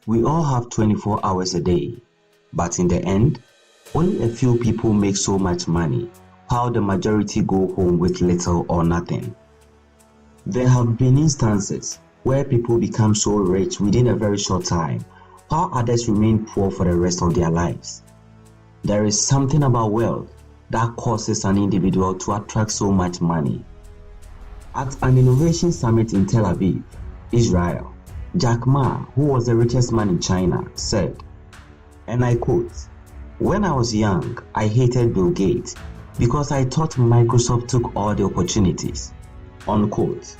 We all have 24 hours a day, but in the end, only a few people make so much money, while the majority go home with little or nothing. There have been instances where people become so rich within a very short time, while others remain poor for the rest of their lives. There is something about wealth that causes an individual to attract so much money. At an innovation summit in Tel Aviv, Israel, Jack Ma, who was the richest man in China, said, and I quote, "When I was young, I hated Bill Gates because I thought Microsoft took all the opportunities." Unquote.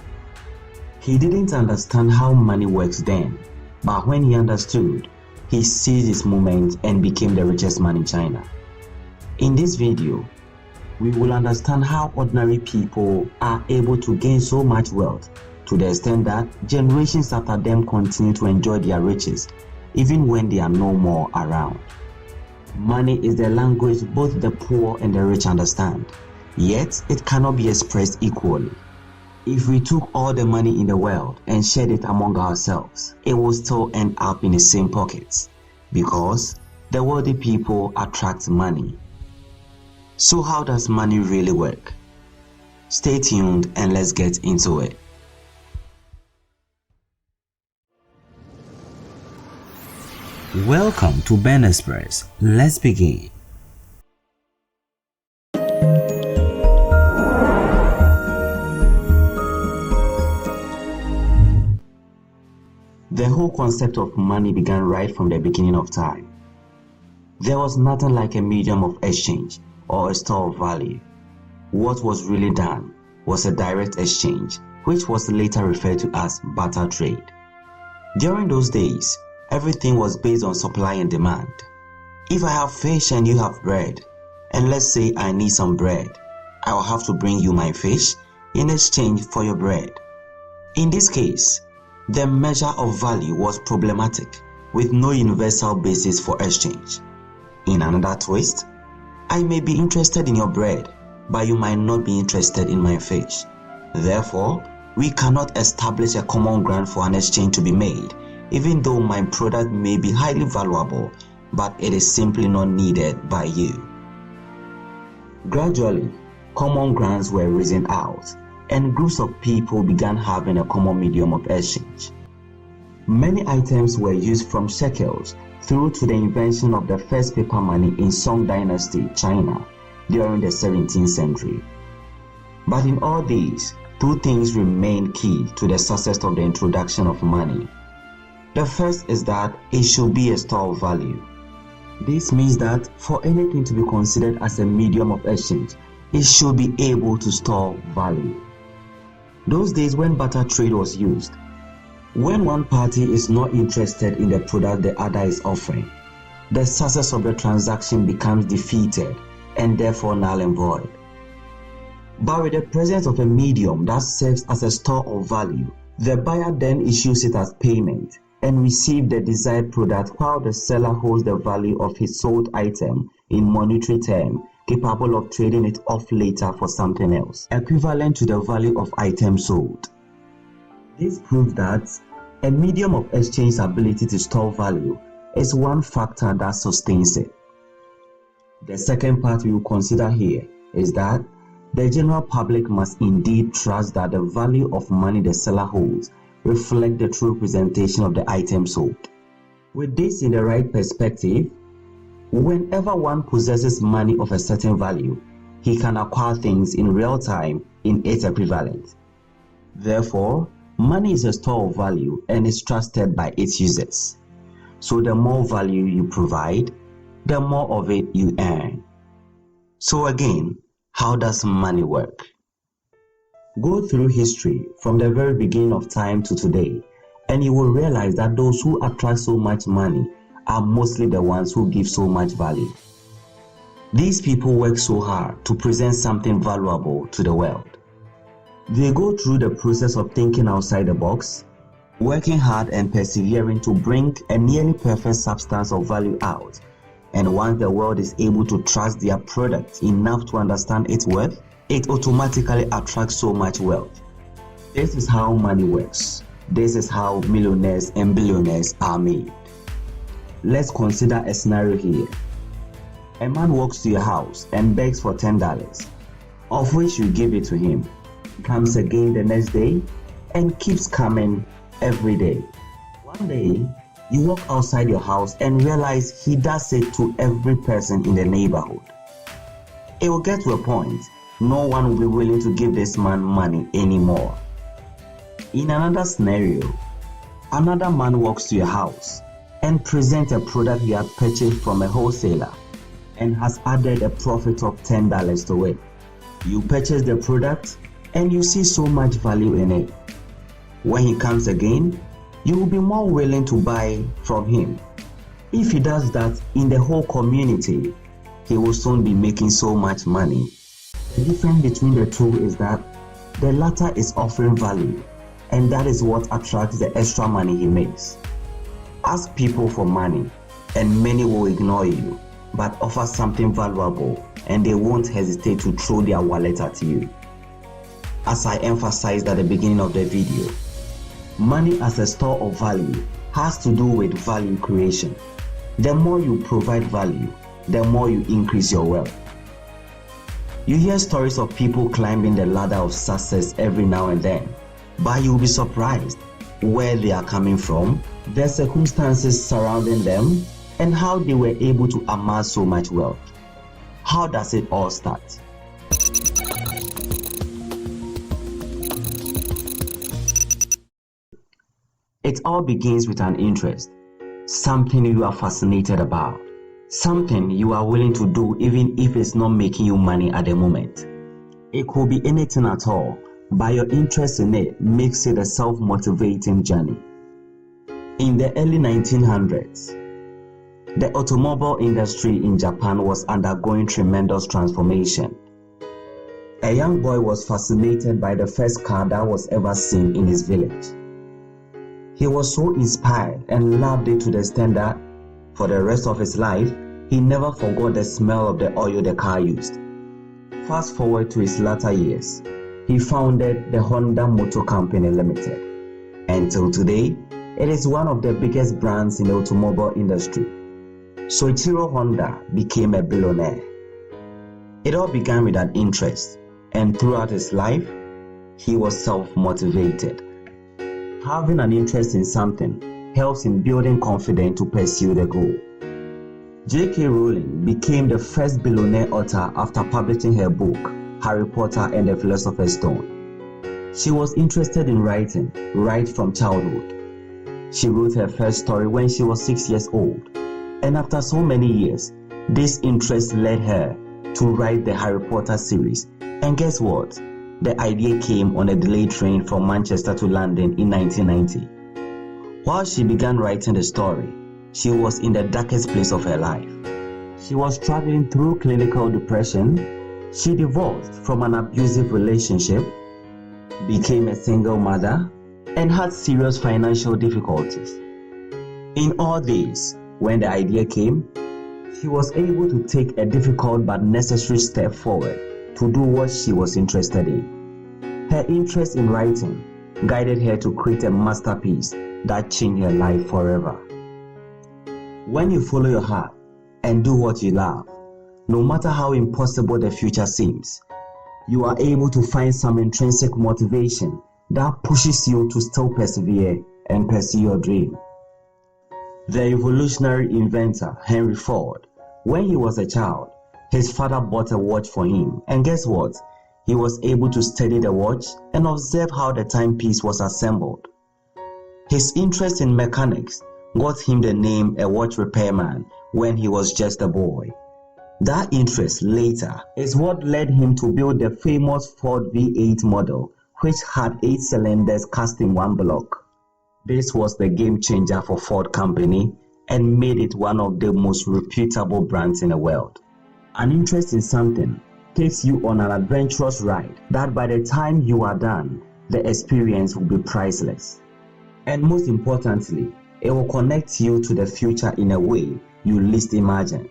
He didn't understand how money works then, but when he understood, he seized his moment and became the richest man in China. In this video, we will understand how ordinary people are able to gain so much wealth to the extent that generations after them continue to enjoy their riches even when they are no more around. Money is the language both the poor and the rich understand, yet it cannot be expressed equally. If we took all the money in the world and shared it among ourselves, it will still end up in the same pockets because the wealthy people attract money. So how does money really work? Stay tuned and let's get into it. Welcome to Ben Express. Let's begin. The whole concept of money began right from the beginning of time. There was nothing like a medium of exchange or a store of value. What was really done was a direct exchange, which was later referred to as barter trade. During those days, everything was based on supply and demand. If I have fish and you have bread, and let's say I need some bread, I will have to bring you my fish in exchange for your bread. In this case, the measure of value was problematic, with no universal basis for exchange. In another twist, I may be interested in your bread, but you might not be interested in my fish. Therefore, we cannot establish a common ground for an exchange to be made, even though my product may be highly valuable, but it is simply not needed by you. Gradually, common grounds were reasoned out, and groups of people began having a common medium of exchange. Many items were used from shekels through to the invention of the first paper money in Song Dynasty, China, during the 17th century. But in all these, two things remain key to the success of the introduction of money. The first is that it should be a store of value. This means that for anything to be considered as a medium of exchange, it should be able to store value. Those days when barter trade was used, when one party is not interested in the product the other is offering, the success of the transaction becomes defeated and therefore null and void. But with the presence of a medium that serves as a store of value, the buyer then issues it as payment and receives the desired product while the seller holds the value of his sold item in monetary terms, capable of trading it off later for something else, equivalent to the value of item sold. This proves that a medium of exchange's ability to store value is one factor that sustains it. The second part we will consider here is that the general public must indeed trust that the value of money the seller holds reflects the true representation of the item sold. With this in the right perspective, whenever one possesses money of a certain value, he can acquire things in real time in its equivalent. Therefore, money is a store of value and is trusted by its users. So the more value you provide, the more of it you earn. So again, how does money work? Go through history from the very beginning of time to today, and you will realize that those who attract so much money are mostly the ones who give so much value. These people work so hard to present something valuable to the world. They go through the process of thinking outside the box, working hard and persevering to bring a nearly perfect substance of value out. And once the world is able to trust their product enough to understand its worth, it automatically attracts so much wealth. This is how money works. This is how millionaires and billionaires are made. Let's consider a scenario here. A man walks to your house and begs for $10, of which you give it to him. Comes again the next day and keeps coming every day. One day, you walk outside your house and realize he does it to every person in the neighborhood. It will get to a point, no one will be willing to give this man money anymore. In another scenario, another man walks to your house and presents a product he had purchased from a wholesaler and has added a profit of $10 to it. You purchase the product and you see so much value in it. When he comes again, you will be more willing to buy from him. If he does that in the whole community, he will soon be making so much money. The difference between the two is that the latter is offering value, and that is what attracts the extra money he makes. Ask people for money, and many will ignore you, but offer something valuable, and they won't hesitate to throw their wallet at you. As I emphasized at the beginning of the video, money as a store of value has to do with value creation. The more you provide value, the more you increase your wealth. You hear stories of people climbing the ladder of success every now and then, but you'll be surprised where they are coming from, the circumstances surrounding them, and how they were able to amass so much wealth. How does it all start? It all begins with an interest, something you are fascinated about, something you are willing to do even if it's not making you money at the moment. It could be anything at all, but your interest in it makes it a self-motivating journey. In the early 1900s, the automobile industry in Japan was undergoing tremendous transformation. A young boy was fascinated by the first car that was ever seen in his village. He was so inspired and loved it to the extent that, for the rest of his life, he never forgot the smell of the oil the car used. Fast forward to his latter years, he founded the Honda Motor Company Limited. Until today, it is one of the biggest brands in the automobile industry. Soichiro Honda became a billionaire. It all began with an interest, and throughout his life, he was self-motivated. Having an interest in something helps in building confidence to pursue the goal. J K Rowling became the first billionaire author after publishing her book, Harry Potter and the Philosopher's Stone. She was interested in writing right from childhood. She wrote her first story when she was 6 years old, and after so many years, this interest led her to write the Harry Potter series. And guess what? The idea came on a delayed train from Manchester to London in 1990. While she began writing the story, she was in the darkest place of her life. She was struggling through clinical depression. She divorced from an abusive relationship, became a single mother, and had serious financial difficulties. In all this, when the idea came, she was able to take a difficult but necessary step forward to do what she was interested in. Her interest in writing guided her to create a masterpiece that changed her life forever. When you follow your heart and do what you love, no matter how impossible the future seems, you are able to find some intrinsic motivation that pushes you to still persevere and pursue your dream. The evolutionary inventor Henry Ford, when he was a child, his father bought a watch for him, and guess what? He was able to study the watch and observe how the timepiece was assembled. His interest in mechanics got him the name a watch repairman when he was just a boy. That interest later is what led him to build the famous Ford V8 model, which had 8 cylinders cast in one block. This was the game changer for Ford Company and made it one of the most reputable brands in the world. An interest in something takes you on an adventurous ride that by the time you are done, the experience will be priceless. And most importantly, it will connect you to the future in a way you least imagined.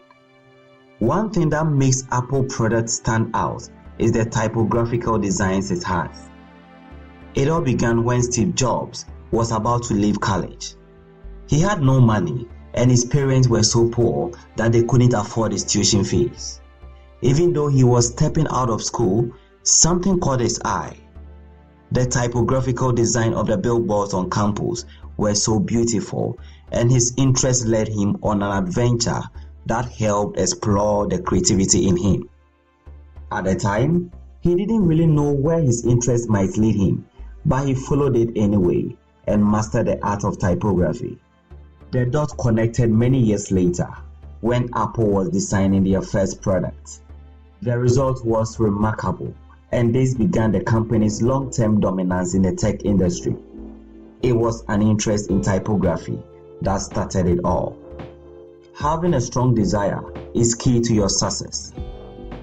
One thing that makes Apple products stand out is the typographical designs it has. It all began when Steve Jobs was about to leave college. He had no money, and his parents were so poor that they couldn't afford his tuition fees. Even though he was stepping out of school, something caught his eye. The typographical design of the billboards on campus were so beautiful, and his interest led him on an adventure that helped explore the creativity in him. At the time, he didn't really know where his interest might lead him, but he followed it anyway and mastered the art of typography. The dot connected many years later when Apple was designing their first product. The result was remarkable, and this began the company's long-term dominance in the tech industry. It was an interest in typography that started it all. Having a strong desire is key to your success.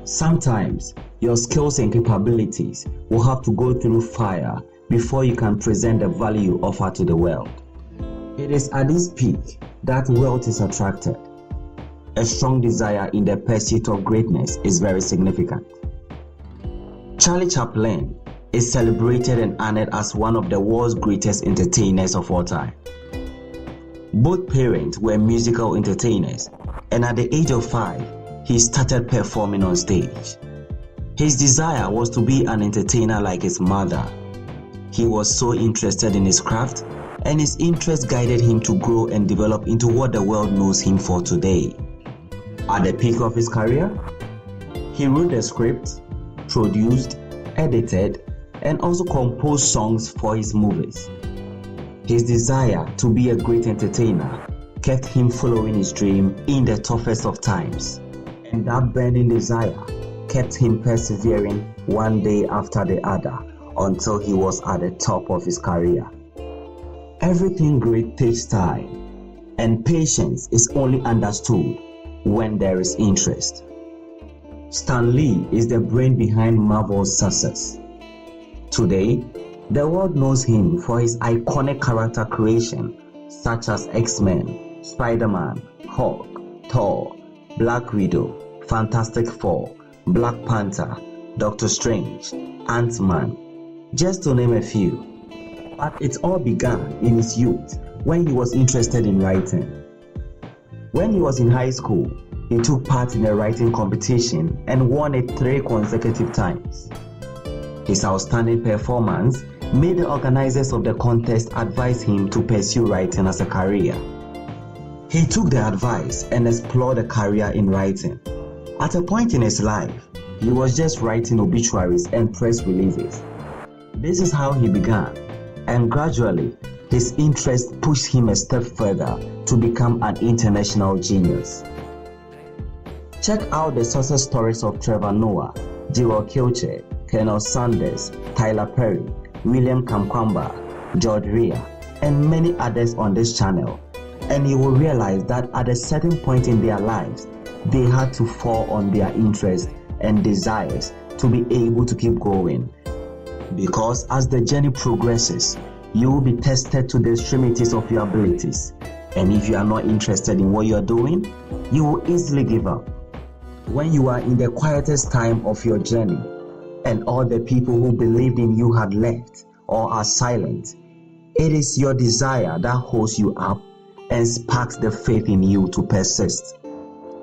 Sometimes your skills and capabilities will have to go through fire before you can present the value you offer to the world. It is at this peak that wealth is attracted. A strong desire in the pursuit of greatness is very significant. Charlie Chaplin is celebrated and honored as one of the world's greatest entertainers of all time. Both parents were musical entertainers, and at the age of 5, he started performing on stage. His desire was to be an entertainer like his mother. He was so interested in his craft, and his interest guided him to grow and develop into what the world knows him for today. At the peak of his career, he wrote the script, produced, edited, and also composed songs for his movies. His desire to be a great entertainer kept him following his dream in the toughest of times, and that burning desire kept him persevering one day after the other until he was at the top of his career. Everything great takes time, and patience is only understood when there is interest. Stan Lee is the brain behind Marvel's success. Today, the world knows him for his iconic character creation such as X-Men, Spider-Man, Hulk, Thor, Black Widow, Fantastic Four, Black Panther, Doctor Strange, Ant-Man, just to name a few. But it all began in his youth when he was interested in writing. When he was in high school, he took part in a writing competition and won it 3 consecutive times. His outstanding performance made the organizers of the contest advise him to pursue writing as a career. He took the advice and explored a career in writing. At a point in his life, he was just writing obituaries and press releases. This is how he began, and gradually, his interest pushed him a step further to become an international genius. Check out the success stories of Trevor Noah, Jewel Kilcher, Colonel Sanders, Tyler Perry, William Kamkwamba, George Ria, and many others on this channel, and you will realize that at a certain point in their lives, they had to fall on their interests and desires to be able to keep going. Because as the journey progresses, you will be tested to the extremities of your abilities, and if you are not interested in what you are doing, you will easily give up. When you are in the quietest time of your journey, and all the people who believed in you had left or are silent, it is your desire that holds you up and sparks the faith in you to persist.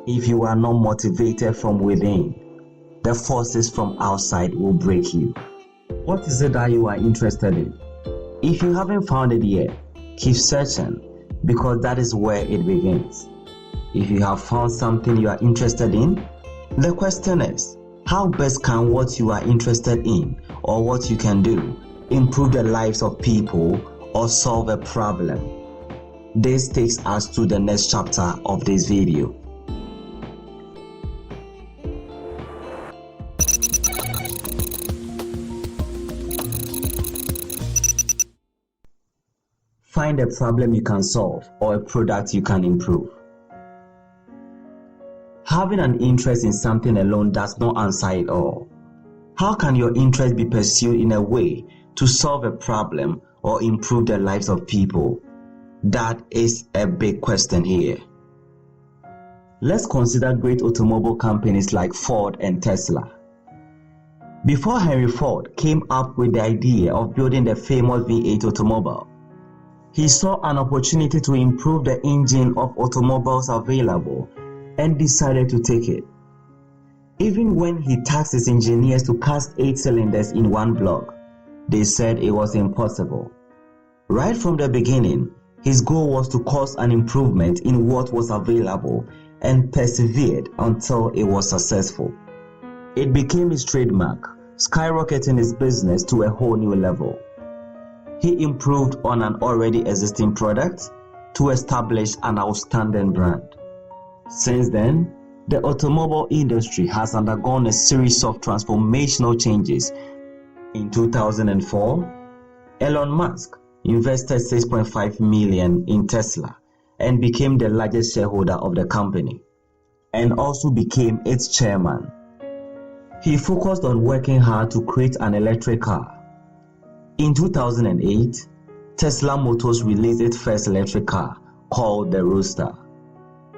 If you are not motivated from within, the forces from outside will break you. What is it that you are interested in? If you haven't found it yet, keep searching, because that is where it begins. If you have found something you are interested in, the question is, how best can what you are interested in or what you can do improve the lives of people or solve a problem? This takes us to the next chapter of this video. Find a problem you can solve or a product you can improve. Having an interest in something alone does not answer it all. How can your interest be pursued in a way to solve a problem or improve the lives of people? That is a big question here. Let's consider great automobile companies like Ford and Tesla. Before Henry Ford came up with the idea of building the famous V8 automobile, He saw an opportunity to improve the engine of automobiles available and decided to take it. Even when he tasked his engineers to cast 8 cylinders in one block, they said it was impossible. Right from the beginning, his goal was to cause an improvement in what was available and persevered until it was successful. It became his trademark, skyrocketing his business to a whole new level. He improved on an already existing product to establish an outstanding brand. Since then, the automobile industry has undergone a series of transformational changes. In 2004, Elon Musk invested $6.5 million in Tesla and became the largest shareholder of the company, and also became its chairman. He focused on working hard to create an electric car. In 2008, Tesla Motors released its first electric car, called the Roadster.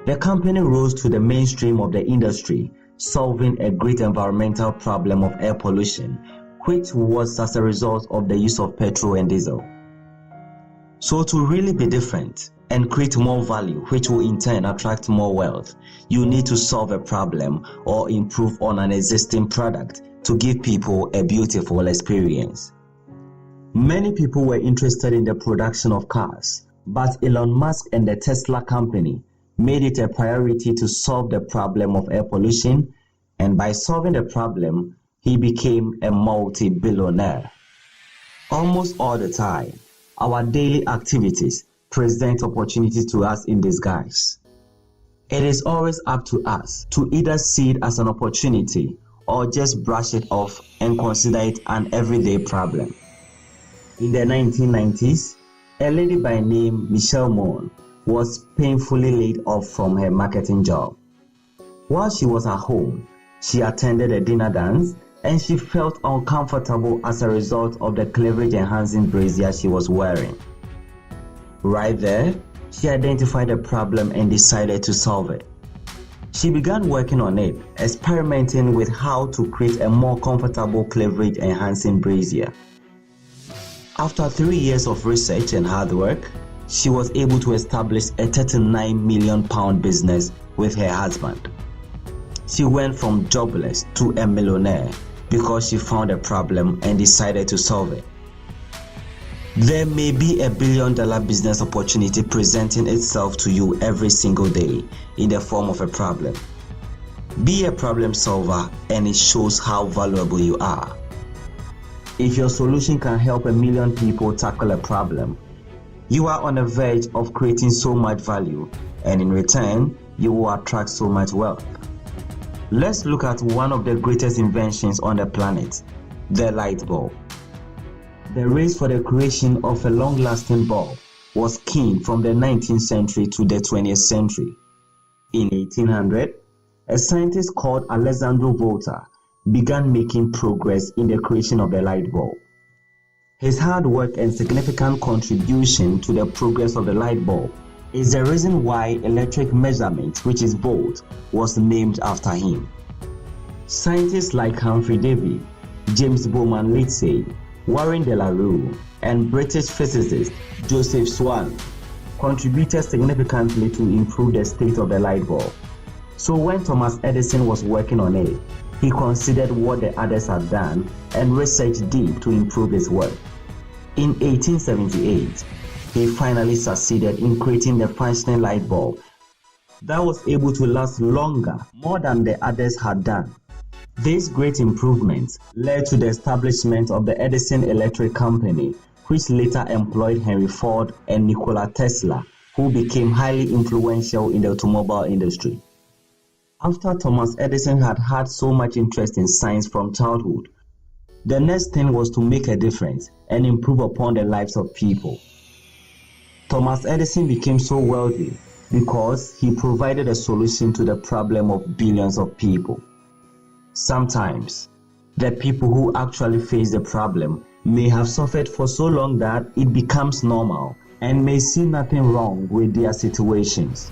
The company rose to the mainstream of the industry, solving a great environmental problem of air pollution, which was as a result of the use of petrol and diesel. So to really be different and create more value, which will in turn attract more wealth, you need to solve a problem or improve on an existing product to give people a beautiful experience. Many people were interested in the production of cars, but Elon Musk and the Tesla company made it a priority to solve the problem of air pollution, and by solving the problem, he became a multi-billionaire. Almost all the time, our daily activities present opportunities to us in disguise. It is always up to us to either see it as an opportunity or just brush it off and consider it an everyday problem. In the 1990s, a lady by name Michelle Mone was painfully laid off from her marketing job. While she was at home, she attended a dinner dance and she felt uncomfortable as a result of the cleavage-enhancing brassiere she was wearing. Right there, she identified the problem and decided to solve it. She began working on it, experimenting with how to create a more comfortable cleavage-enhancing brassiere. After 3 years of research and hard work, she was able to establish a £39 million business with her husband. She went from jobless to a millionaire because she found a problem and decided to solve it. There may be a $1 billion business opportunity presenting itself to you every single day in the form of a problem. Be a problem solver and it shows how valuable you are. If your solution can help 1 million people tackle a problem, you are on the verge of creating so much value, and in return, you will attract so much wealth. Let's look at one of the greatest inventions on the planet, the light bulb. The race for the creation of a long-lasting bulb was keen from the 19th century to the 20th century. In 1800, a scientist called Alessandro Volta began making progress in the creation of the light bulb. His hard work and significant contribution to the progress of the light bulb is the reason why electric measurement, which is volt, was named after him. Scientists like Humphrey Davy, James Bowman Lindsay, Warren de la Rue, and British physicist Joseph Swan contributed significantly to improve the state of the light bulb. So when Thomas Edison was working on it, he considered what the others had done and researched deep to improve his work. In 1878, he finally succeeded in creating the functioning light bulb that was able to last longer, more than the others had done. This great improvement led to the establishment of the Edison Electric Company, which later employed Henry Ford and Nikola Tesla, who became highly influential in the automobile industry. After Thomas Edison had had so much interest in science from childhood, the next thing was to make a difference and improve upon the lives of people. Thomas Edison became so wealthy because he provided a solution to the problem of billions of people. Sometimes, the people who actually face the problem may have suffered for so long that it becomes normal and may see nothing wrong with their situations.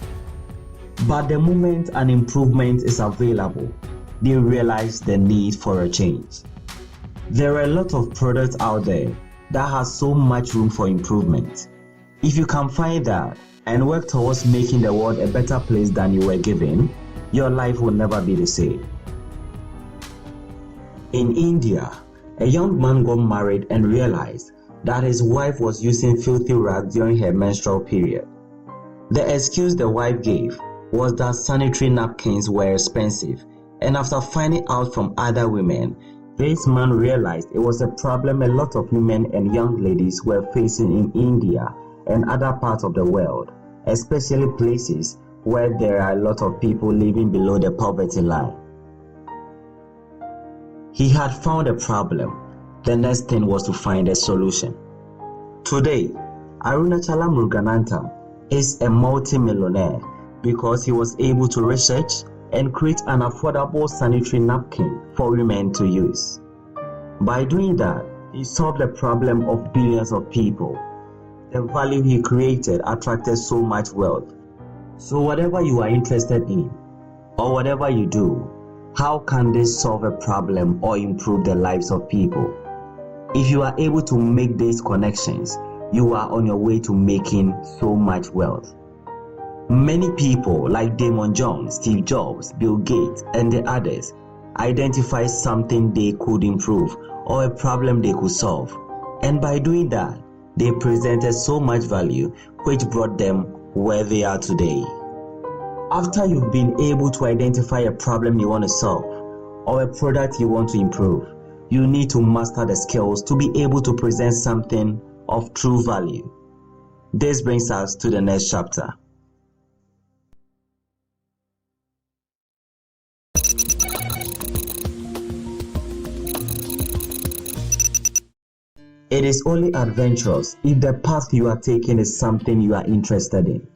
But the moment an improvement is available, they realize the need for a change. There are a lot of products out there that has so much room for improvement. If you can find that and work towards making the world a better place than you were given, your life will never be the same. In India, a young man got married and realized that his wife was using filthy rags during her menstrual period. The excuse the wife gave was that sanitary napkins were expensive, and after finding out from other women, this man realized it was a problem a lot of women and young ladies were facing in India and other parts of the world, especially places where there are a lot of people living below the poverty line. He had found a problem. The next thing was to find a solution. Today, Arunachalam Muruganantham is a multi-millionaire because he was able to research and create an affordable sanitary napkin for women to use. By doing that, he solved the problem of billions of people. The value he created attracted so much wealth. So whatever you are interested in, or whatever you do, how can this solve a problem or improve the lives of people? If you are able to make these connections, you are on your way to making so much wealth. Many people like Damon Jones, Steve Jobs, Bill Gates, and the others identify something they could improve or a problem they could solve. And by doing that, they presented so much value which brought them where they are today. After you've been able to identify a problem you want to solve or a product you want to improve, you need to master the skills to be able to present something of true value. This brings us to the next chapter. It is only adventurous if the path you are taking is something you are interested in.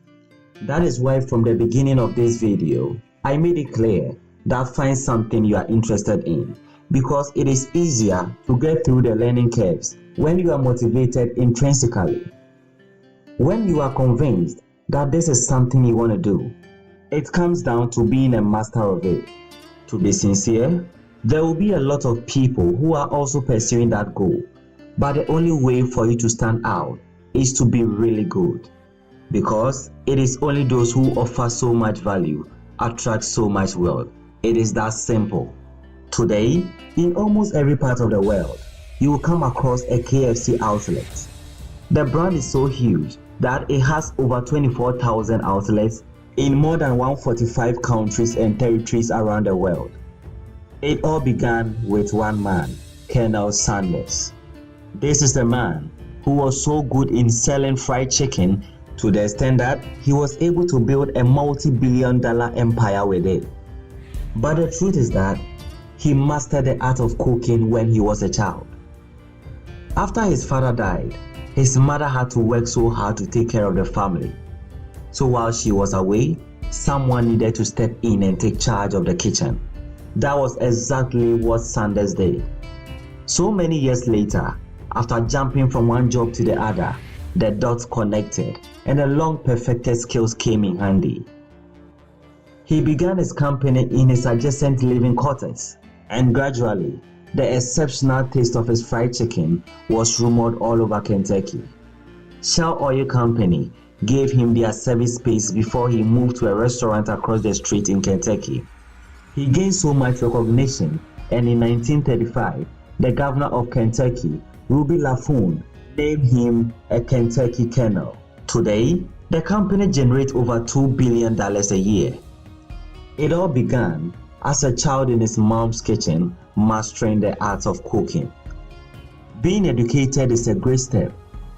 That is why from the beginning of this video, I made it clear that find something you are interested in, because it is easier to get through the learning curves when you are motivated intrinsically. When you are convinced that this is something you want to do, it comes down to being a master of it. To be sincere, there will be a lot of people who are also pursuing that goal, but the only way for you to stand out is to be really good, because it is only those who offer so much value attract so much wealth. It is that simple. Today, in almost every part of the world, you will come across a KFC outlet. The brand is so huge that it has over 24,000 outlets in more than 145 countries and territories around the world. It all began with one man, Colonel Sanders. This is the man who was so good in selling fried chicken to the extent that he was able to build a multi-billion-dollar empire with it. But the truth is that he mastered the art of cooking when he was a child. After his father died, his mother had to work so hard to take care of the family. So while she was away, someone needed to step in and take charge of the kitchen. That was exactly what Sanders did. So many years later, after jumping from one job to the other, the dots connected and the long perfected skills came in handy. He began his company in his adjacent living quarters, and gradually, the exceptional taste of his fried chicken was rumored all over Kentucky. Shell Oil Company gave him their service space before he moved to a restaurant across the street in Kentucky. He gained so much recognition, and in 1935, the governor of Kentucky, Ruby Laffoon, named him a Kentucky Colonel. Today, the company generates over $2 billion a year. It all began as a child in his mom's kitchen, mastering the art of cooking. Being educated is a great step,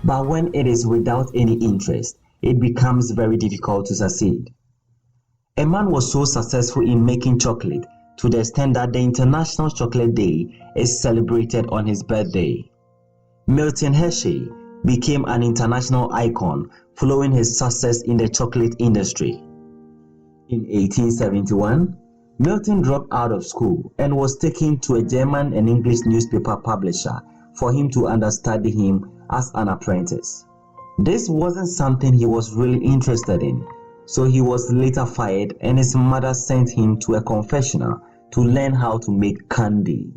but when it is without any interest, it becomes very difficult to succeed. A man was so successful in making chocolate to the extent that the International Chocolate Day is celebrated on his birthday. Milton Hershey became an international icon following his success in the chocolate industry. In 1871, Milton dropped out of school and was taken to a German and English newspaper publisher for him to understudy him as an apprentice. This wasn't something he was really interested in, so he was later fired and his mother sent him to a confectioner to learn how to make candy.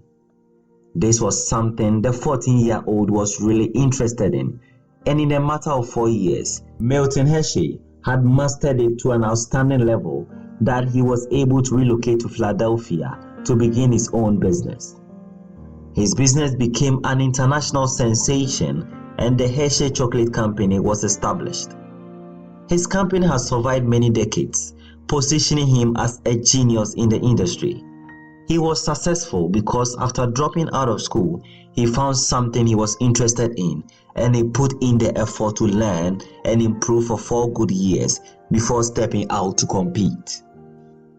This was something the 14-year-old was really interested in, and in a matter of 4 years, Milton Hershey had mastered it to an outstanding level that he was able to relocate to Philadelphia to begin his own business. His business became an international sensation, and the Hershey Chocolate Company was established. His company has survived many decades, positioning him as a genius in the industry. He was successful because after dropping out of school, he found something he was interested in, and he put in the effort to learn and improve for 4 good years before stepping out to compete.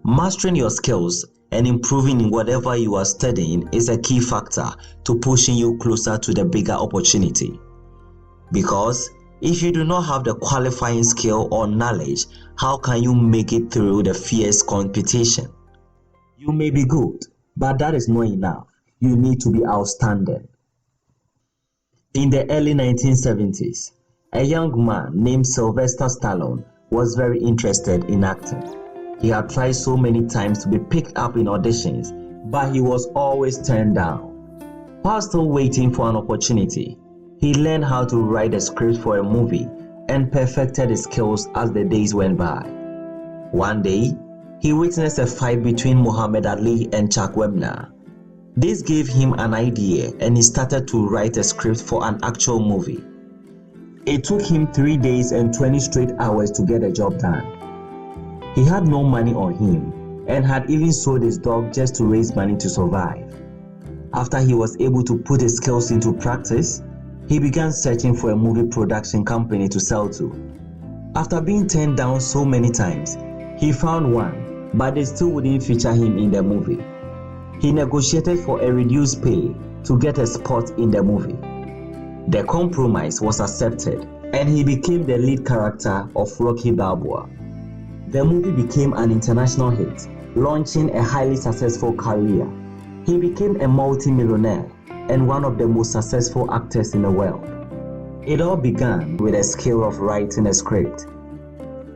Mastering your skills and improving in whatever you are studying is a key factor to pushing you closer to the bigger opportunity. Because if you do not have the qualifying skill or knowledge, how can you make it through the fierce competition? You may be good, but that is not enough. You need to be outstanding. In the early 1970s, a young man named Silvester Stallone was very interested in acting. He had tried so many times to be picked up in auditions, but he was always turned down. While still waiting for an opportunity, he learned how to write a script for a movie and perfected his skills as the days went by. One day, he witnessed a fight between Muhammad Ali and Chaplin. This gave him an idea, and he started to write a script for an actual movie. It took him 3 days and 20 straight hours to get the job done. He had no money on him and had even sold his dog just to raise money to survive. After he was able to put his skills into practice, he began searching for a movie production company to sell to. After being turned down so many times, he found one, but they still wouldn't feature him in the movie. He negotiated for a reduced pay to get a spot in the movie. The compromise was accepted, and he became the lead character of Rocky Balboa. The movie became an international hit, launching a highly successful career. He became a multi-millionaire and one of the most successful actors in the world. It all began with a skill of writing a script,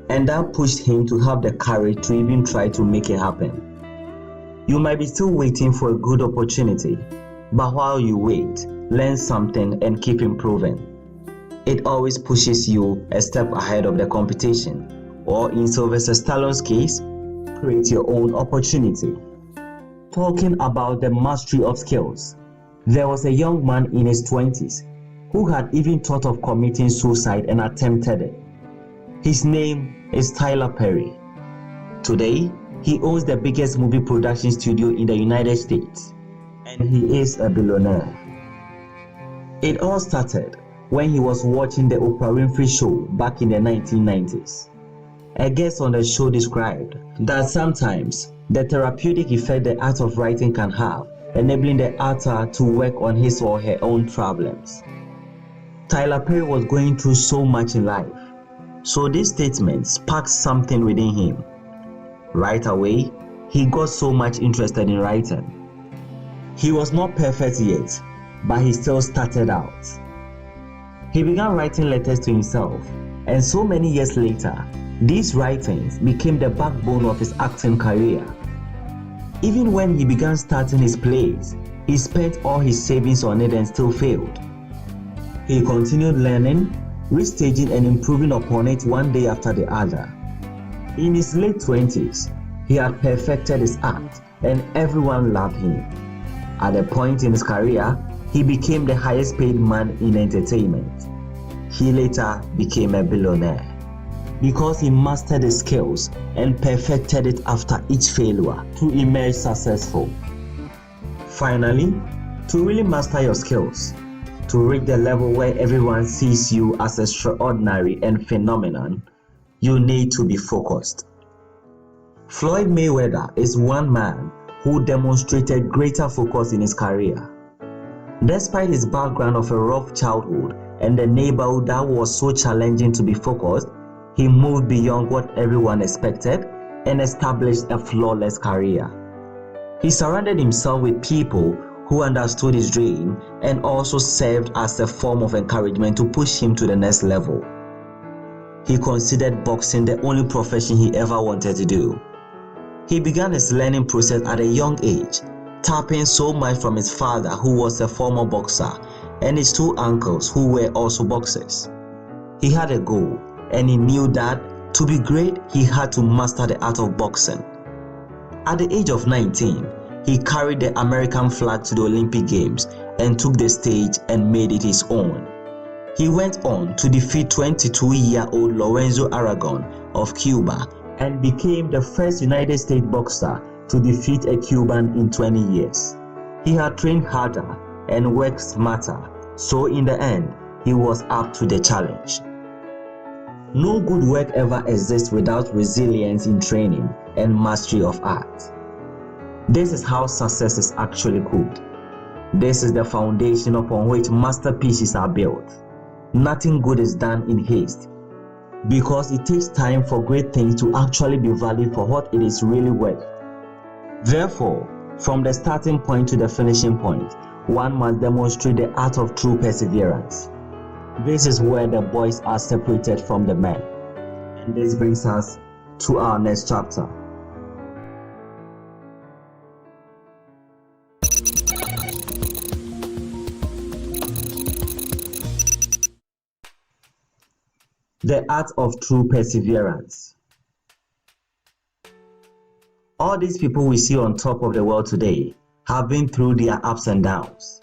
and that pushed him to have the courage to even try to make it happen. You might be still waiting for a good opportunity, but while you wait, learn something and keep improving. It always pushes you a step ahead of the competition, or in Silvester Stallone's case, create your own opportunity. Talking about the mastery of skills, there was a young man in his 20s who had even thought of committing suicide and attempted it. His name is Tyler Perry. Today, he owns the biggest movie production studio in the United States, and he is a billionaire. It all started when he was watching the Oprah Winfrey Show back in the 1990s. A guest on the show described that sometimes the therapeutic effect the art of writing can have, enabling the author to work on his or her own problems. Tyler Perry was going through so much in life, so this statement sparked something within him. Right away, he got so much interested in writing. He was not perfect yet, but he still started out. He began writing letters to himself, and so many years later, these writings became the backbone of his acting career. Even when he began starting his plays, he spent all his savings on it and still failed. He continued learning, restaging and improving upon it one day after the other. In his late 20s, he had perfected his art and everyone loved him. At a point in his career, he became the highest paid man in entertainment. He later became a billionaire because he mastered his skills and perfected it after each failure to emerge successful. Finally, to really master your skills, to reach the level where everyone sees you as extraordinary and phenomenal, you need to be focused. Floyd Mayweather is one man who demonstrated greater focus in his career. Despite his background of a rough childhood and a neighborhood that was so challenging to be focused, he moved beyond what everyone expected and established a flawless career. He surrounded himself with people who understood his dream and also served as a form of encouragement to push him to the next level. He considered boxing the only profession he ever wanted to do. He began his learning process at a young age, tapping so much from his father, who was a former boxer, and his two uncles, who were also boxers. He had a goal, and he knew that to be great, he had to master the art of boxing. At the age of 19, he carried the American flag to the Olympic Games and took the stage and made it his own. He went on to defeat 22-year-old Lorenzo Aragon of Cuba and became the first United States boxer to defeat a Cuban in 20 years. He had trained harder and worked smarter, so in the end, he was up to the challenge. No good work ever exists without resilience in training and mastery of art. This is how success is actually cooked. This is the foundation upon which masterpieces are built. Nothing good is done in haste, because it takes time for great things to actually be valued for what it is really worth. Therefore, from the starting point to the finishing point, one must demonstrate the art of true perseverance. This is where the boys are separated from the men. And this brings us to our next chapter. The art of true perseverance. All these people we see on top of the world today have been through their ups and downs.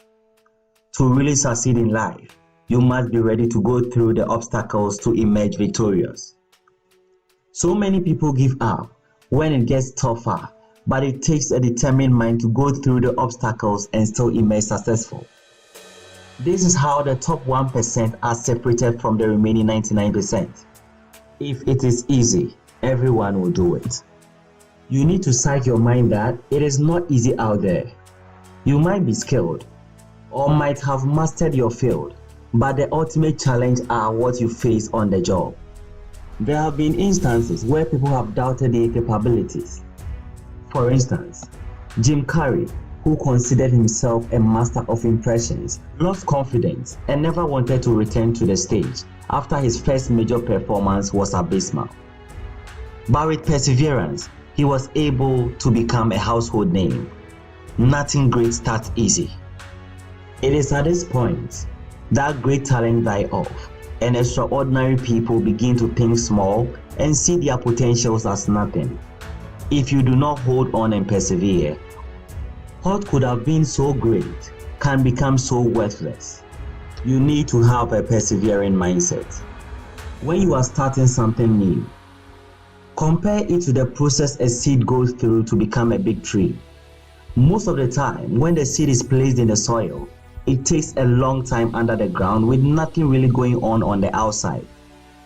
To really succeed in life, you must be ready to go through the obstacles to emerge victorious. So many people give up when it gets tougher, but it takes a determined mind to go through the obstacles and still emerge successful. This is how the top 1% are separated from the remaining 99%. If it is easy, everyone will do it. You need to psych your mind that it is not easy out there. You might be skilled or might have mastered your field, but the ultimate challenge are what you face on the job. There have been instances where people have doubted their capabilities. For instance, Jim Carrey, who considered himself a master of impressions, lost confidence and never wanted to return to the stage after his first major performance was abysmal. But with perseverance, he was able to become a household name. Nothing great starts easy. It is at this point that great talent die off and extraordinary people begin to think small and see their potentials as nothing. If you do not hold on and persevere, what could have been so great can become so worthless. You need to have a persevering mindset. When you are starting something new, compare it to the process a seed goes through to become a big tree. Most of the time, when the seed is placed in the soil, it takes a long time under the ground with nothing really going on the outside.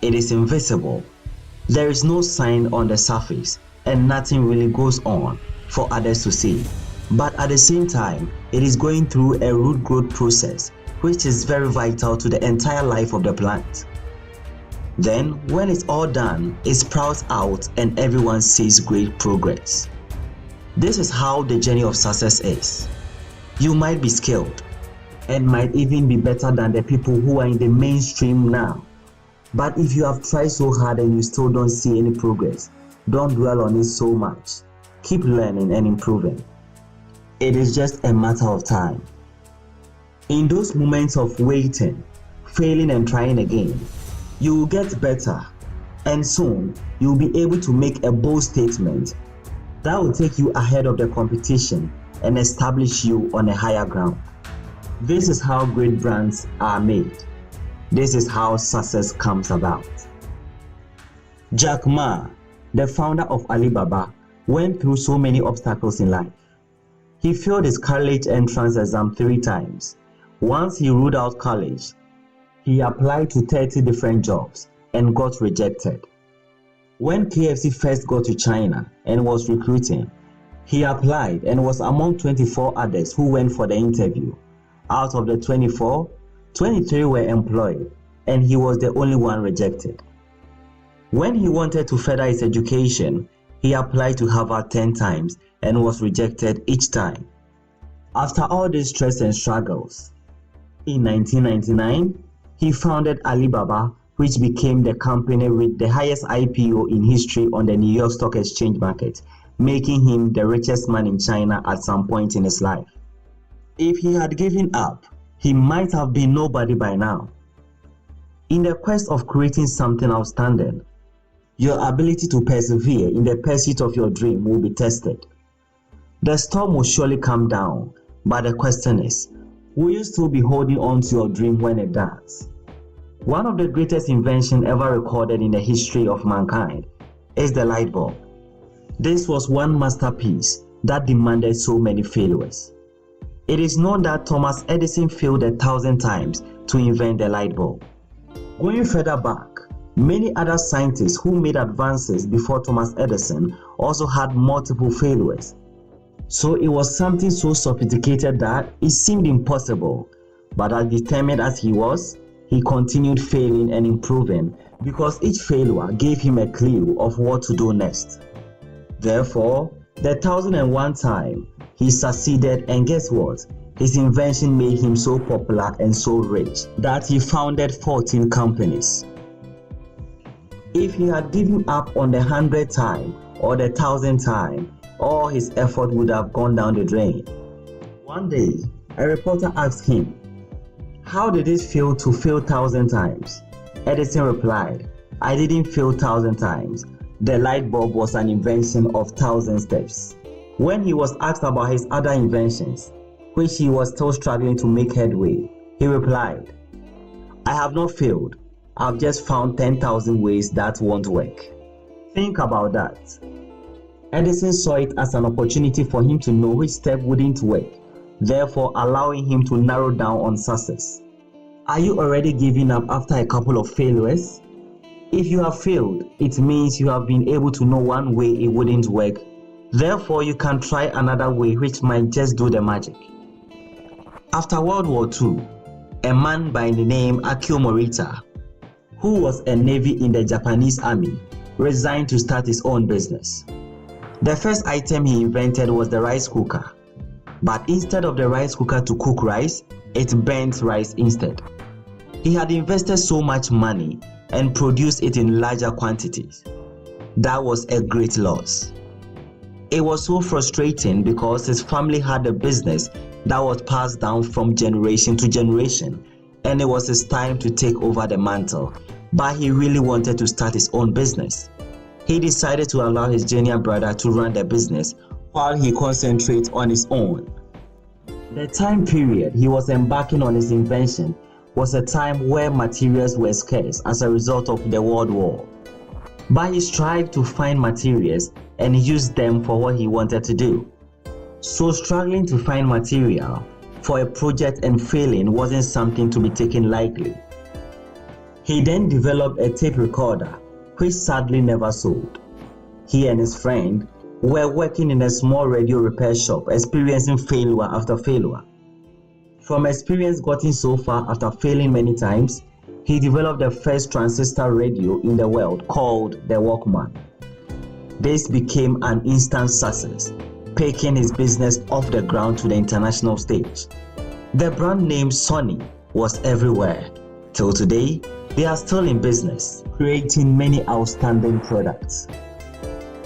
It is invisible. There is no sign on the surface and nothing really goes on for others to see. But at the same time, it is going through a root growth process which is very vital to the entire life of the plant. Then, when it's all done, it sprouts out and everyone sees great progress. This is how the journey of success is. You might be skilled and might even be better than the people who are in the mainstream now. But if you have tried so hard and you still don't see any progress, don't dwell on it so much. Keep learning and improving. It is just a matter of time. In those moments of waiting, failing and trying again, you will get better, and soon you will be able to make a bold statement that will take you ahead of the competition and establish you on a higher ground. This is how great brands are made. This is how success comes about. Jack Ma, the founder of Alibaba, went through so many obstacles in life. He failed his college entrance exam 3 times. Once he ruled out college, he applied to 30 different jobs and got rejected. When KFC first got to China and was recruiting, he applied and was among 24 others who went for the interview. Out of the 24, 23 were employed, and he was the only one rejected. When he wanted to further his education, he applied to Harvard 10 times and was rejected each time. After all this stress and struggles, in 1999, he founded Alibaba, which became the company with the highest IPO in history on the New York Stock Exchange market, making him the richest man in China at some point in his life. If he had given up, he might have been nobody by now. In the quest of creating something outstanding, your ability to persevere in the pursuit of your dream will be tested. The storm will surely come down, but the question is, will you still be holding on to your dream when it does? One of the greatest inventions ever recorded in the history of mankind is the light bulb. This was one masterpiece that demanded so many failures. It is known that Thomas Edison failed 1,000 times to invent the light bulb. Going further back, many other scientists who made advances before Thomas Edison also had multiple failures. So it was something so sophisticated that it seemed impossible, but as determined as he was, he continued failing and improving because each failure gave him a clue of what to do next. Therefore, the 1,001 time he succeeded, and guess what? His invention made him so popular and so rich that he founded 14 companies. If he had given up on the 100th time or the 1,000th time, all his effort would have gone down the drain. One day, a reporter asked him, "How did it feel to fail 1,000 times?" Edison replied, "I didn't fail 1,000 times. The light bulb was an invention of 1,000 steps." When he was asked about his other inventions, which he was still struggling to make headway, he replied, "I have not failed. I've just found 10,000 ways that won't work." Think about that. Edison saw it as an opportunity for him to know which step wouldn't work, therefore allowing him to narrow down on success. Are you already giving up after a couple of failures? If you have failed, it means you have been able to know one way it wouldn't work. Therefore, you can try another way which might just do the magic. After World War II, a man by the name Akio Morita, who was a Navy in the Japanese army, resigned to start his own business. The first item he invented was the rice cooker, but instead of the rice cooker to cook rice, it burnt rice instead. He had invested so much money and produced it in larger quantities. That was a great loss. It was so frustrating because his family had a business that was passed down from generation to generation, and it was his time to take over the mantle, but he really wanted to start his own business. He decided to allow his junior brother to run the business while he concentrates on his own. The time period he was embarking on his invention was a time where materials were scarce as a result of the World War. But he strived to find materials and use them for what he wanted to do. So struggling to find material for a project and failing wasn't something to be taken lightly. He then developed a tape recorder, which sadly never sold. He and his friend were working in a small radio repair shop, experiencing failure after failure. From experience gotten so far after failing many times, he developed the first transistor radio in the world called the Walkman. This became an instant success, taking his business off the ground to the international stage. The brand name Sony was everywhere. Till today, they are still in business, creating many outstanding products.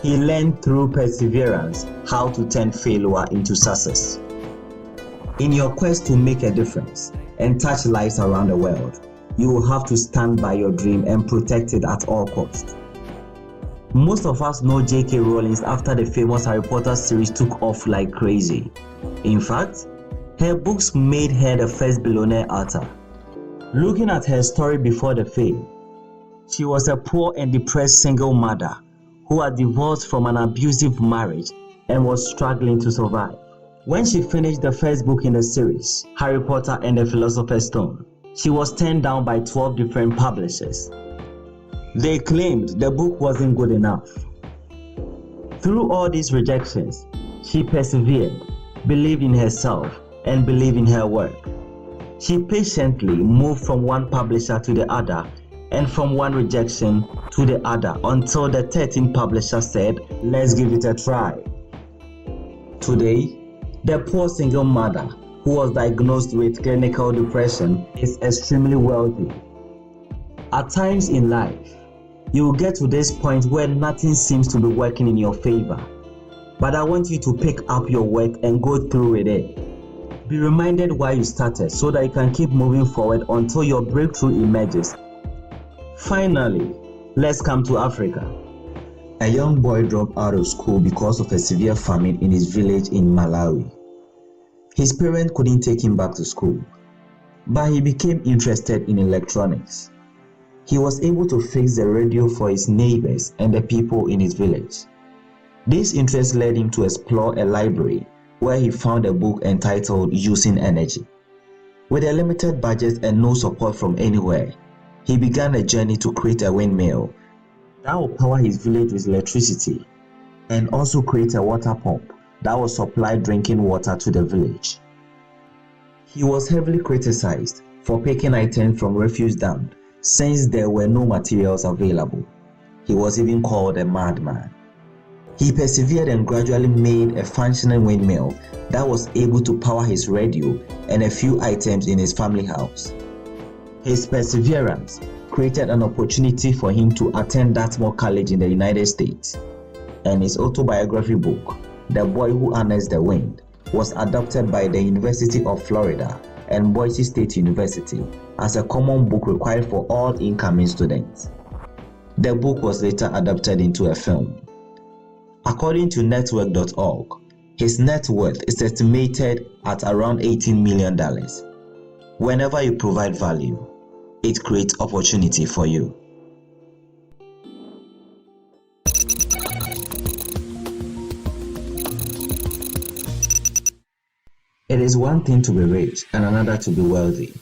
He learned through perseverance how to turn failure into success. In your quest to make a difference and touch lives around the world, you will have to stand by your dream and protect it at all costs. Most of us know J K Rowling after the famous Harry Potter series took off like crazy. In fact, her books made her the first billionaire author. Looking at her story before the fame, she was a poor and depressed single mother who had divorced from an abusive marriage and was struggling to survive. When she finished the first book in the series, Harry Potter and the Philosopher's Stone, she was turned down by 12 different publishers. They claimed the book wasn't good enough. Through all these rejections, she persevered, believed in herself, and believed in her work. She patiently moved from one publisher to the other and from one rejection to the other until the 13th publisher said, "Let's give it a try." Today, the poor single mother who was diagnosed with clinical depression is extremely wealthy. At times in life, you will get to this point where nothing seems to be working in your favor. But I want you to pick up your work and go through with it. Be reminded why you started so that you can keep moving forward until your breakthrough emerges Finally, let's come to Africa. A young boy dropped out of school because of a severe famine in his village in Malawi. His parents couldn't take him back to school, but he became interested in electronics. He was able to fix the radio for his neighbors and the people in his village. This interest led him to explore a library where he found a book entitled Using Energy. With a limited budget and no support from anywhere, he began a journey to create a windmill that will power his village with electricity and also create a water pump that will supply drinking water to the village. He was heavily criticized for picking items from refuse dump since there were no materials available. He was even called a madman. He persevered and gradually made a functioning windmill that was able to power his radio and a few items in his family house. His perseverance created an opportunity for him to attend Dartmouth College in the United States, and his autobiography book, The Boy Who Harnessed the Wind, was adopted by the University of Florida and Boise State University as a common book required for all incoming students. The book was later adapted into a film. According to network.org, his net worth is estimated at around $18 million. Whenever you provide value, it creates opportunity for you. It is one thing to be rich and another to be wealthy.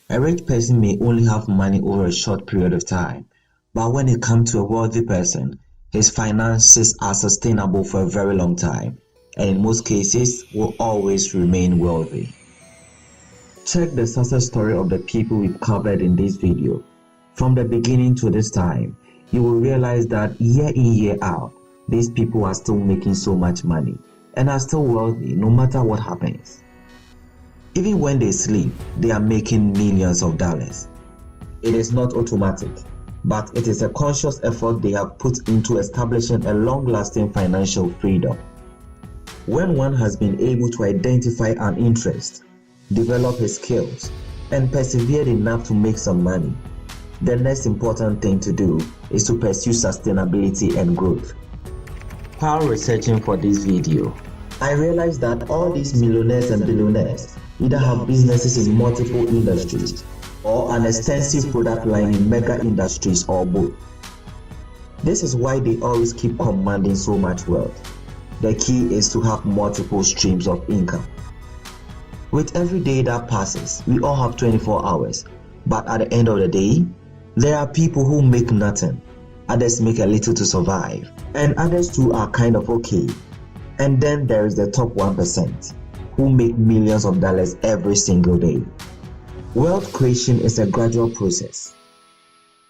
A rich person may only have money over a short period of time, but when it comes to a wealthy person, his finances are sustainable for a very long time, and in most cases will always remain wealthy. Check the success story of the people we've covered in this video. From the beginning to this time, you will realize that year in, year out, these people are still making so much money and are still wealthy no matter what happens. Even when they sleep, they are making millions of dollars. It is not automatic, but it is a conscious effort they have put into establishing a long-lasting financial freedom. When one has been able to identify an interest, develop his skills, and persevere enough to make some money, the next important thing to do is to pursue sustainability and growth. While researching for this video, I realized that all these millionaires and billionaires either have businesses in multiple industries or an extensive product line in mega industries or both. This is why they always keep commanding so much wealth. The key is to have multiple streams of income. With every day that passes, we all have 24 hours, but at the end of the day, there are people who make nothing, others make a little to survive, and others too are kind of okay. And then there is the top 1% who make millions of dollars every single day. Wealth creation is a gradual process.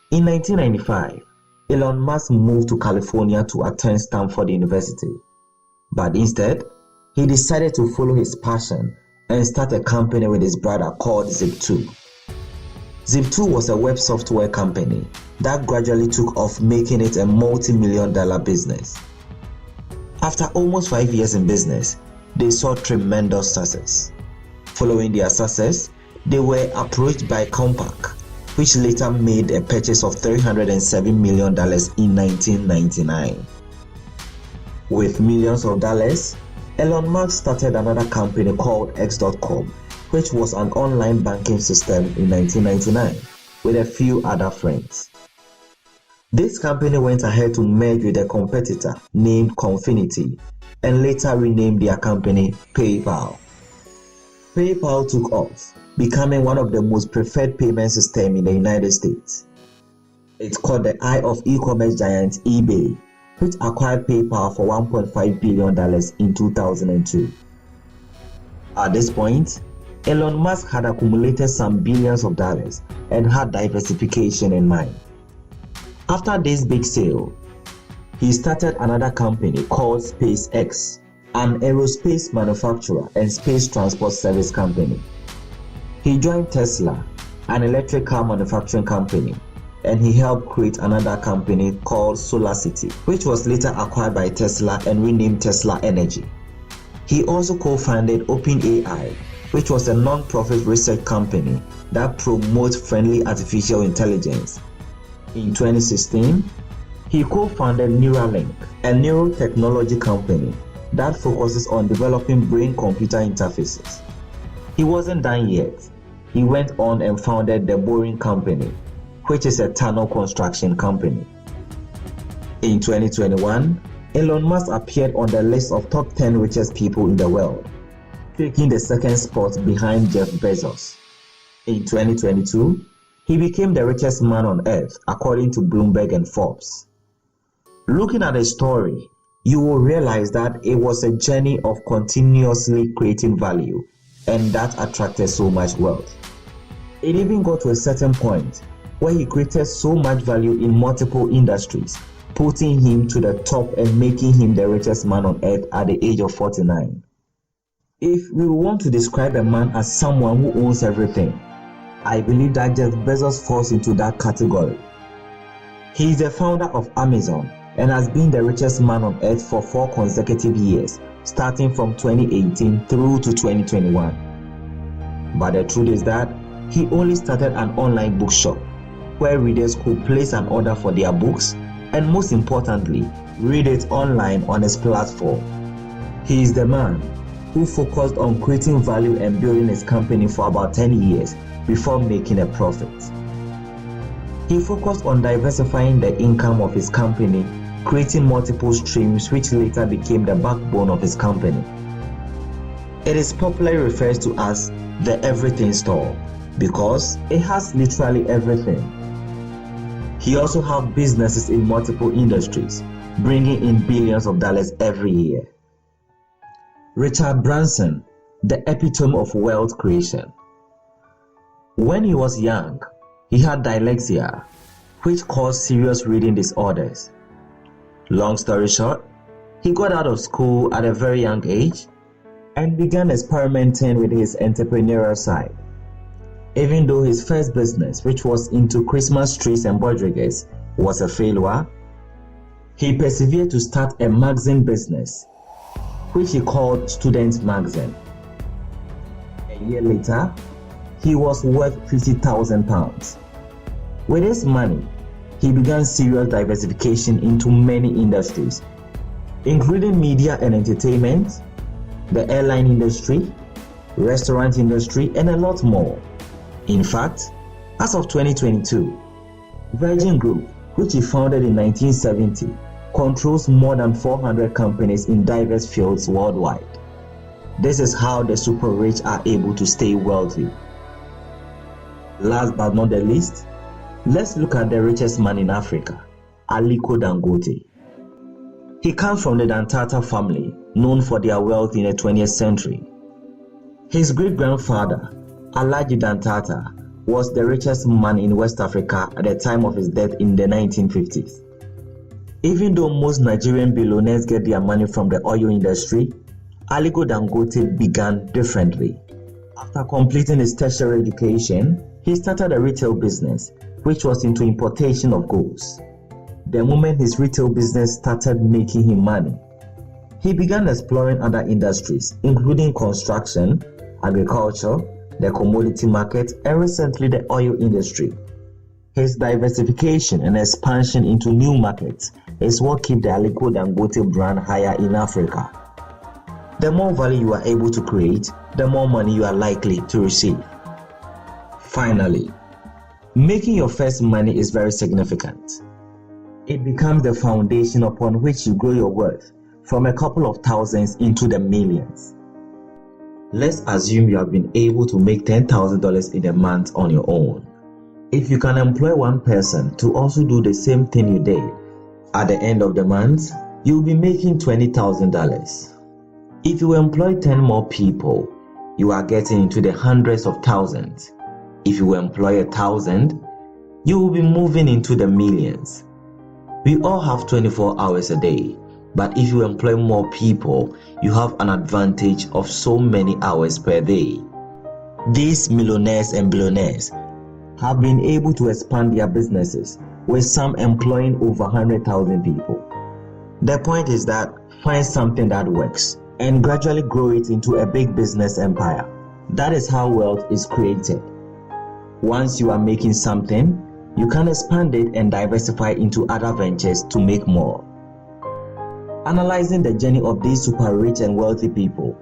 In 1995, Elon Musk moved to California to attend Stanford University. But instead, he decided to follow his passion and start a company with his brother called Zip2. Zip2 was a web software company that gradually took off, making it a multi-million-dollar business. After almost 5 years in business, they saw tremendous success. Following their success, they were approached by Compaq, which later made a purchase of $307 million in 1999. With millions of dollars, Elon Musk started another company called X.com, which was an online banking system in 1999 with a few other friends. This company went ahead to merge with a competitor named Confinity and later renamed their company PayPal. PayPal took off, becoming one of the most preferred payment systems in the United States. It caught the eye of e-commerce giant eBay, which acquired PayPal for $1.5 billion in 2002. At this point, Elon Musk had accumulated some billions of dollars and had diversification in mind. After this big sale, he started another company called SpaceX, an aerospace manufacturer and space transport service company. He joined Tesla, an electric car manufacturing company, and he helped create another company called SolarCity, which was later acquired by Tesla and renamed Tesla Energy. He also co-founded OpenAI, which was a non-profit research company that promotes friendly artificial intelligence In 2016, he co-founded Neuralink, a neurotechnology company that focuses on developing brain-computer interfaces. He wasn't done yet. He went on and founded the Boring Company, which is a tunnel construction company. In 2021, Elon Musk appeared on the list of top 10 richest people in the world, taking the second spot behind Jeff Bezos. In 2022, he became the richest man on earth according to Bloomberg and Forbes. Looking at his story, you will realize that it was a journey of continuously creating value, and that attracted so much wealth. It even got to a certain point where he created so much value in multiple industries, putting him to the top and making him the richest man on earth at the age of 49. If we want to describe a man as someone who owns everything, I believe that Jeff Bezos falls into that category. He is the founder of Amazon and has been the richest man on earth for 4 consecutive years, starting from 2018 through to 2021. But the truth is that he only started an online bookshop where readers could place an order for their books and, most importantly, read it online on his platform. He is the man who focused on creating value and building his company for about 10 years before making a profit. He focused on diversifying the income of his company, creating multiple streams which later became the backbone of his company. It is popularly referred to as the everything store because it has literally everything. He also has businesses in multiple industries, bringing in billions of dollars every year. Richard Branson, the epitome of wealth creation. When he was young, he had dyslexia, which caused serious reading disorders. Long story short, he got out of school at a very young age and began experimenting with his entrepreneurial side. Even though his first business, which was into Christmas trees and bodrigas, was a failure, he persevered to start a magazine business, which he called Students Magazine. A year later, he was worth £50,000. With this money, he began serious diversification into many industries, including media and entertainment, the airline industry, restaurant industry, and a lot more. In fact, as of 2022, Virgin Group, which he founded in 1970, controls more than 400 companies in diverse fields worldwide. This is how the super rich are able to stay wealthy. Last but not the least, let's look at the richest man in Africa, Aliko Dangote. He comes from the Dantata family, known for their wealth in the 20th century. His great-grandfather, Alhaji Dantata, was the richest man in West Africa at the time of his death in the 1950s. Even though most Nigerian billionaires get their money from the oil industry, Aliko Dangote began differently. After completing his tertiary education, he started a retail business, which was into importation of goods. The moment his retail business started making him money, he began exploring other industries, including construction, agriculture, the commodity market, and recently the oil industry. His diversification and expansion into new markets is what keeps the Aliko Dangote brand higher in Africa. The more value you are able to create, the more money you are likely to receive. Finally, making your first money is very significant. It becomes the foundation upon which you grow your worth from a couple of thousands into the millions. Let's assume you have been able to make $10,000 in a month on your own. If you can employ one person to also do the same thing you did, at the end of the month, you'll be making $20,000. If you employ 10 more people, you are getting into the hundreds of thousands. If you employ 1,000, you will be moving into the millions. We all have 24 hours a day, but if you employ more people, you have an advantage of so many hours per day. These millionaires and billionaires have been able to expand their businesses, with some employing over 100,000 people. The point is that find something that works and gradually grow it into a big business empire. That is how wealth is created. Once you are making something, you can expand it and diversify into other ventures to make more. Analyzing the journey of these super rich and wealthy people,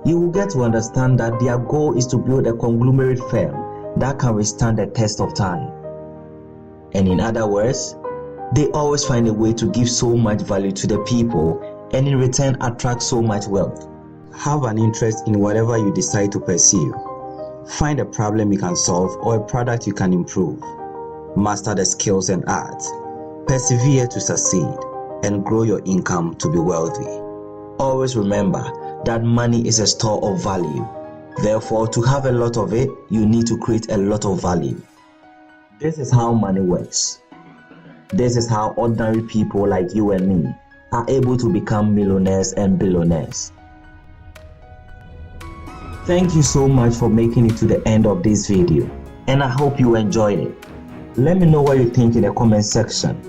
you will get to understand that their goal is to build a conglomerate firm that can withstand the test of time. And in other words, they always find a way to give so much value to the people and in return attract so much wealth. Have an interest in whatever you decide to pursue. Find a problem you can solve or a product you can improve. Master the skills and arts. Persevere to succeed and grow your income to be wealthy. Always remember that money is a store of value. Therefore, to have a lot of it, you need to create a lot of value. This is how money works. This is how ordinary people like you and me are able to become millionaires and billionaires. Thank you so much for making it to the end of this video, and I hope you enjoyed it. Let me know what you think in the comment section.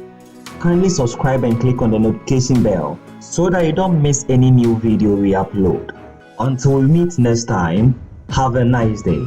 Kindly subscribe and click on the notification bell so that you don't miss any new video we upload. Until we meet next time, have a nice day.